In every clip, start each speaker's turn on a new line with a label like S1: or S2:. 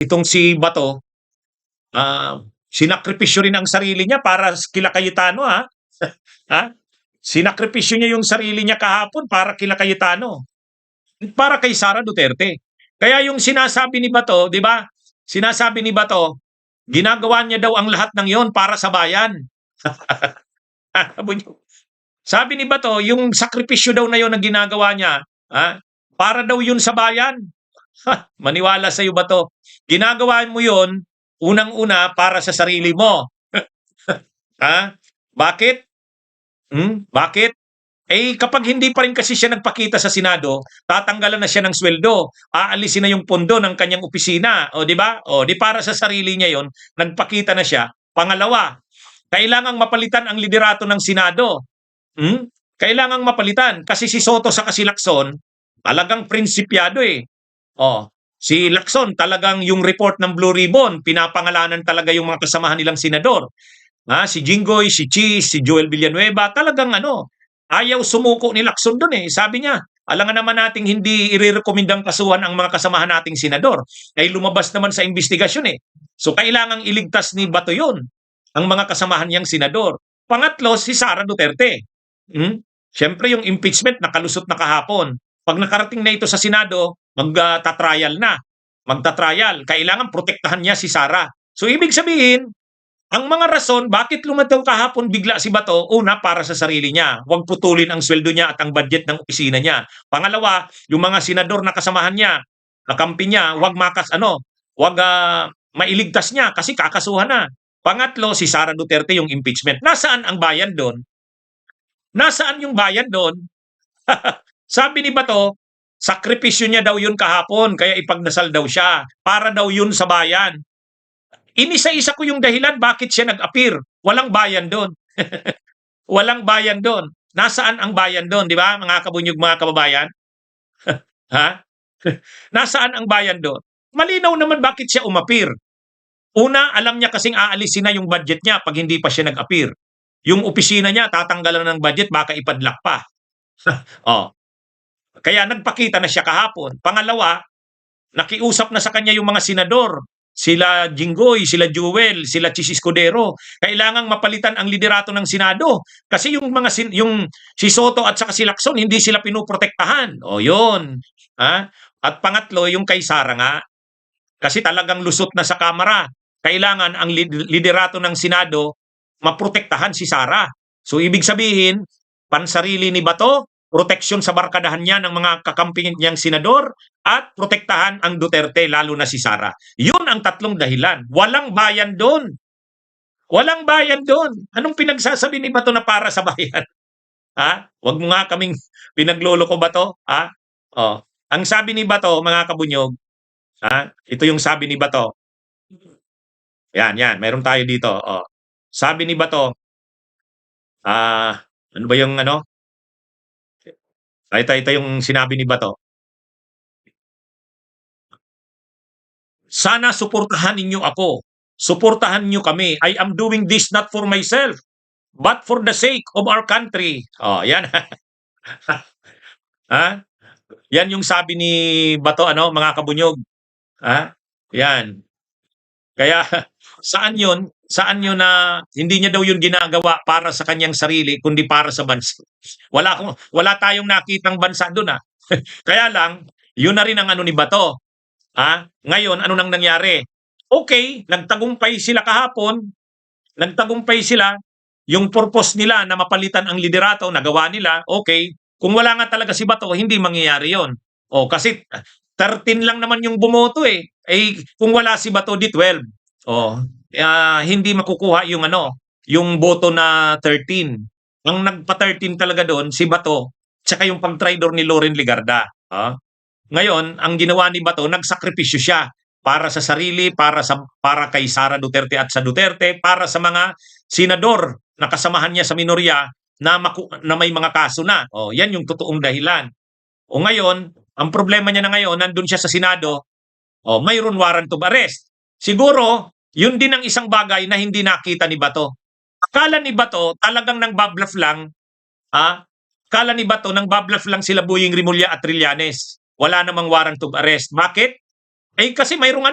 S1: itong si Bato, sinakripisyo rin ang sarili niya para kila Cayetano, ha? Ha? Sinakripisyo niya yung sarili niya kahapon para kila Cayetano. Para kay Sara Duterte. Kaya yung sinasabi ni Bato, di ba? Sinasabi ni Bato, ginagawa niya daw ang lahat ng yon para sa bayan. Sabi ni Bato, yung sakripisyo daw na yon na ginagawa niya, para daw yun sa bayan. Maniwala sa iyo, Bato. Ginagawa mo yon unang-una para sa sarili mo. Bakit? Bakit? Kapag hindi pa rin kasi siya nagpakita sa Senado, tatanggalan na siya ng sweldo. Aalisin na yung pondo ng kanyang opisina. O, di ba? O, di para sa sarili niya yon, nagpakita na siya. Pangalawa, kailangang mapalitan ang liderato ng Senado. Kailangang mapalitan. Kasi si Soto sa si Lacson, talagang prinsipyado eh. O, si Lacson, talagang yung report ng Blue Ribbon, pinapangalanan talaga yung mga kasamahan nilang senador. Si Jinggoy, si Cheese, si Joel Villanueva, talagang ayaw sumuko ni Lacson doon eh. Sabi niya, alangan naman nating hindi irerekomendang kasuhan ang mga kasamahan nating senador. Ay lumabas naman sa investigasyon eh. So kailangang iligtas ni Bato yun, ang mga kasamahan niyang senador. Pangatlo, si Sara Duterte. Siyempre yung impeachment nakalusot na kahapon. Pag nakarating na ito sa Senado, magta-trial na. Magta-trial. Kailangan protektahan niya si Sara. So ibig sabihin, ang mga rason bakit lumataw kahapon bigla si Bato, una para sa sarili niya, huwag putulin ang sweldo niya at ang budget ng opisina niya. Pangalawa, yung mga senador na kasamahan niya, kakampi niya, huwag mailigtas niya kasi kakasuhan na. Pangatlo, si Sara Duterte yung impeachment. Nasaan ang bayan doon? Nasaan yung bayan doon? Sabi ni Bato, sakripisyo niya daw yun kahapon, kaya ipagdasal daw siya. Para daw yun sa bayan. Inisa-isa ko yung dahilan bakit siya nag-appear. Walang bayan doon. Walang bayan doon. Nasaan ang bayan doon, di ba? Mga kabunyog, mga kababayan. Nasaan ang bayan doon? Malinaw naman bakit siya umappear. Una, alam niya kasing aalisin na yung budget niya pag hindi pa siya nag-appear. Yung opisina niya, tatanggalan ng budget, baka ipadlak pa. Kaya nagpakita na siya kahapon. Pangalawa, nakiusap na sa kanya yung mga senador. Sila Jinggoy, sila Jewel, sila Chis Escudero. Kailangang mapalitan ang liderato ng Senado. Kasi yung si Soto at saka si Lacson, hindi sila pinoprotektahan. O yun. At pangatlo, yung kay Sara nga. Kasi talagang lusot na sa Kamara. Kailangan ang liderato ng Senado maprotektahan si Sara. So ibig sabihin, pansarili ni Bato, proteksyon sa barkadahan niya ng mga kakampi niyang senador, at protektahan ang Duterte, lalo na si Sara. Yun ang tatlong dahilan. Walang bayan doon. Walang bayan doon. Anong pinagsasabi ni Bato na para sa bayan? Huwag mo nga kaming pinagloloko, Bato. Ang sabi ni Bato, mga kabunyog, ito yung sabi ni Bato. Yan. Meron tayo dito. Sabi ni Bato, ano ba yung Ito yung sinabi ni Bato. Sana suportahan ninyo ako. Suportahan niyo kami. I am doing this not for myself, but for the sake of our country. Yan. Yan yung sabi ni Bato, mga kabunyog. Yan. Kaya saan yun na hindi niya daw yun ginagawa para sa kanyang sarili, kundi para sa bansa. Wala tayong nakitang bansa doon. Kaya lang, yun na rin ang ni Bato. Ngayon, ano nang nangyari? Okay, nagtagumpay sila kahapon. Nagtagumpay sila. Yung purpose nila na mapalitan ang liderato, nagawa nila. Okay. Kung wala nga talaga si Bato, hindi mangyayari yon. Kasi 13 lang naman yung bumoto eh. Kung wala si Bato, di 12. Hindi makukuha yung boto na 13. Ang nagpa-13 talaga doon, si Bato, tsaka yung pag-traidor ni Loren Legarda. Ngayon, ang ginawa ni Bato, nagsakripisyo siya para sa sarili, para kay Sara Duterte at sa Duterte, para sa mga senador na kasamahan niya sa minorya na may mga kaso na. Yan yung totoong dahilan. Ngayon, ang problema niya na ngayon, nandun siya sa Senado, mayroon warrant of arrest. Siguro, yun din ang isang bagay na hindi nakita ni Bato. Akala ni Bato, talagang nang-babluff lang, akala ni Bato, nang-babluff lang sila Boying Rimulya at Trillanes. Wala namang warrant of arrest. Bakit? Kasi mayroong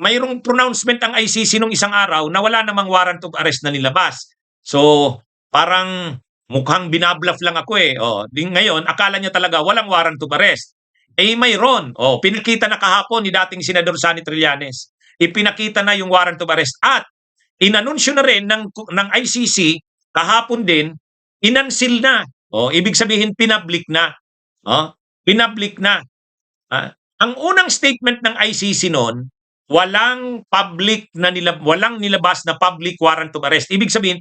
S1: mayroong pronouncement ang ICC nung isang araw na wala namang warrant of arrest na nilabas. So, parang mukhang binabluff lang ako eh. Oh, di ngayon, akala niya talaga walang warrant of arrest. Eh mayroon. Oh, pinakita na kahapon ni dating Senador Sonny Trillanes. Ipinakita na yung warrant of arrest at inanunsyo na rin ng ICC kahapon din, inansil na. Oh, ibig sabihin pinablik na. Oh, pinablik na. Ah, ang unang statement ng ICC noon, walang nilabas na public warrant of arrest. Ibig sabihin,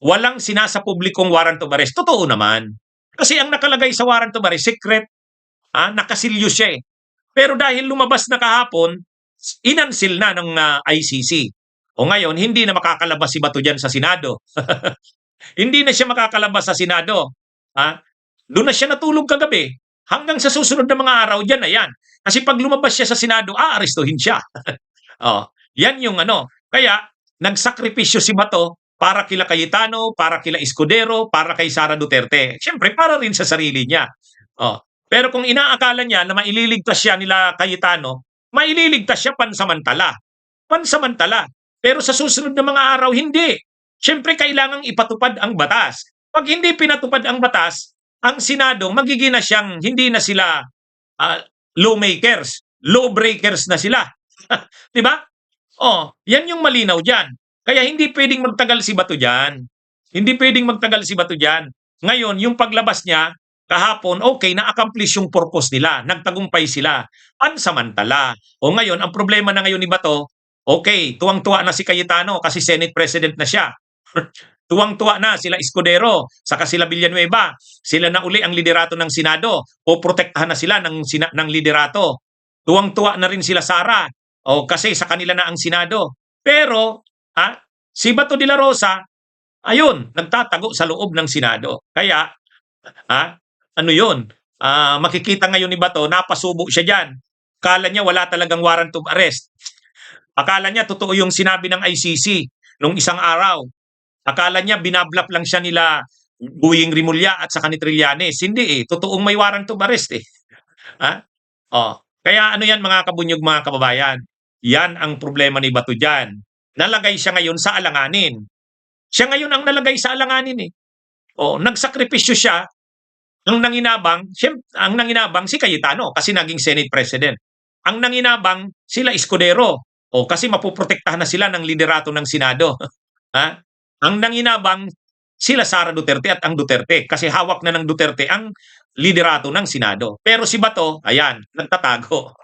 S1: walang sinasapublikong warrant of arrest. Totoo naman. Kasi ang nakalagay sa warrant of arrest, secret, nakasilyo siya eh. Pero dahil lumabas na kahapon, inansil na ng ICC. O ngayon, hindi na makakalabas si Bato dyan sa Senado. Hindi na siya makakalabas sa Senado. Doon na siya natulog kagabi. Hanggang sa susunod na mga araw dyan na yan. Kasi pag lumabas siya sa Senado, aarestuhin siya. Yan yung ano. Kaya, nagsakripisyo si Bato para kila Cayetano, para kila Escudero, para kay Sara Duterte. Siyempre, para rin sa sarili niya. Pero kung inaakala niya na maililigtas siya nila Cayetano, maililigtas siya pansamantala. Pansamantala. Pero sa susunod na mga araw, hindi. Siyempre, kailangang ipatupad ang batas. Pag hindi pinatupad ang batas, ang Senado, magiging na siyang, hindi na sila lawmakers, lawbreakers na sila. Diba? Yan yung malinaw dyan. Kaya hindi pwedeng magtagal si Bato dyan. Hindi pwedeng magtagal si Bato dyan. Ngayon, yung paglabas niya, kahapon, okay, na-accomplish yung purpose nila. Nagtagumpay sila. Pansamantala. Ngayon, ang problema na ngayon ni Bato, okay, tuwang-tuwa na si Cayetano kasi Senate President na siya. Tuwang-tuwa na sila Escudero, saka sila Villanueva. Sila na uli ang liderato ng Senado. O protektahan na sila ng liderato. Tuwang-tuwa na rin sila Sara. Kasi sa kanila na ang Senado. Pero, si Bato de la Rosa, ayun, nagtatago sa loob ng Senado. Kaya, ano yun? Makikita ngayon ni Bato, napasubo siya dyan. Akala niya wala talagang warrant of arrest. Akala niya totoo yung sinabi ng ICC nung isang araw. Akala niya binablap lang siya nila Boying Rimulya at saka ni Trillanes. Hindi eh. Totoong may warrant of arrest eh. Kaya ano yan mga kabunyog, mga kababayan? Yan ang problema ni Bato dyan. Nalagay siya ngayon sa alanganin. Siya ngayon ang nalagay sa alanganin eh. Nagsakripisyo siya. Ang nanginabang si Cayetano kasi naging Senate President. Ang nanginabang sila Escudero. Kasi mapuprotektahan na sila ng liderato ng Senado. Ang nanginabang sila Sara Duterte at ang Duterte kasi hawak na ng Duterte ang liderato ng Senado. Pero si Bato, ayan, nagtatago.